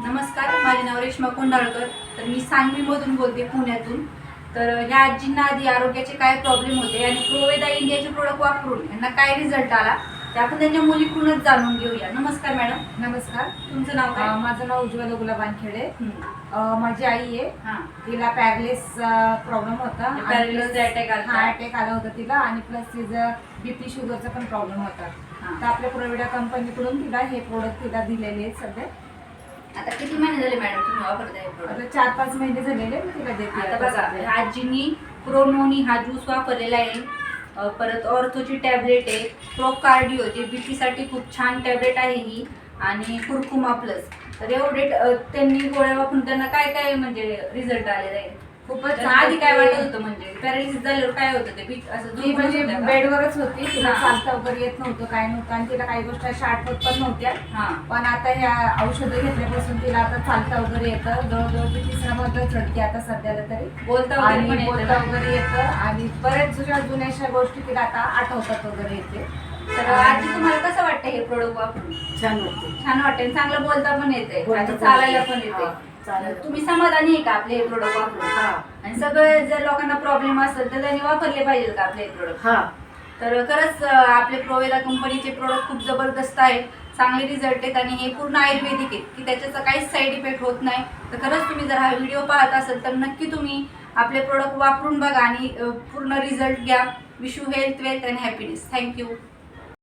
नमस्कार, माझे नाव रेश्मा कोंडाळकर. तर मी सांगलीमधून बोलते, पुण्यातून. तर ह्या आजींना आधी आरोग्याचे काय प्रॉब्लेम होते आणि प्रोवेदा इंडियाचे प्रोडक्ट वापरून यांना काय रिझल्ट आला ते आपण त्यांच्या मुलीकडूनच जाणून घेऊया. नमस्कार मॅडम. नमस्कार. तुमचं नाव काय? माझं नाव उज्ज्वला गुलाबांखेडे. माझी आई आहे. हां, तिला पॅरालिस प्रॉब्लेम होता. पॅरालिसचा अटॅक आला. अटॅक आला होता तिला आणि प्लस तिचं बीपी शुगरचा पण प्रॉब्लेम होता. तर आपल्या प्रोविडा कंपनीकडून तिला हे प्रोडक्ट तिला दिलेले आहेत सध्या. आता किती महिने झाले मॅडम तुम्ही वापरताय हे प्रोडक्ट? 4-5 महिने झालेले मी तिला देते. आता बघा, आजींनी प्रोनोनी हा ज्यूस वापरलेला आहे. परत ऑर्थोची टॅबलेट आहे. प्रोकार्डिओ जे बीपी साठी खूप छान टॅबलेट आहे ही, आणि कुरकुमा प्लस. तर एवढे त्यांनी गोळ्या वापरून त्यांना काय काय म्हणजे रिझल्ट आलेला आहे. खूपच आधी काय वाटत होतं, म्हणजे पॅरालिसिस झाल्यावर काय होतं ते असं ती म्हणजे बेडवरच होती. तिला हां. चालता वगैरे येत नव्हतं, काय नव्हतं, आणि तिला काही गोष्टी अशा आठवत पण नव्हत्या. हां, पण आता ह्या औषधं घेतल्यापासून तिला आता चालता वगैरे येतं. जवळजवळ ती 3ऱ्या मधलं चढते आता सध्याला तरी. बोलता आणि वगैरे पण बोलता येतं. वगैरे येतं आणि बऱ्याच जुन्याशा गोष्टी तिला आता आठवतात वगैरे येते. तर आजी, तुम्हाला कसं वाटतं हे प्रोडक्ट वापरून? छान वाटते. छान वाटते. चांगलं बोलता पण येते बोलता आणि पण चालायला येते. पण येते. हां, चालायला. तुम्ही समाधानी आहे का आपले हे प्रोडक्ट वापरून? हा आणि सगळे जर लोकांना प्रॉब्लेम असेल तर त्यांनी वापरले पाहिजेत का आपले प्रोडक्ट? हा तर खरंच आपले प्रोवेदा कंपनीचे प्रोडक्ट खूप जबरदस्त आहेत, चांगले रिझल्ट आहेत, आणि हे पूर्ण आयुर्वेदिक आहेत की त्याच्याचा काहीच साईड इफेक्ट होत नाही. तर खरंच तुम्ही जर हा व्हिडिओ पाहत असाल तर नक्की तुम्ही आपले प्रोडक्ट वापरून बघा आणि पूर्ण रिझल्ट घ्या. Wish you health, wealth and happiness. Thank you.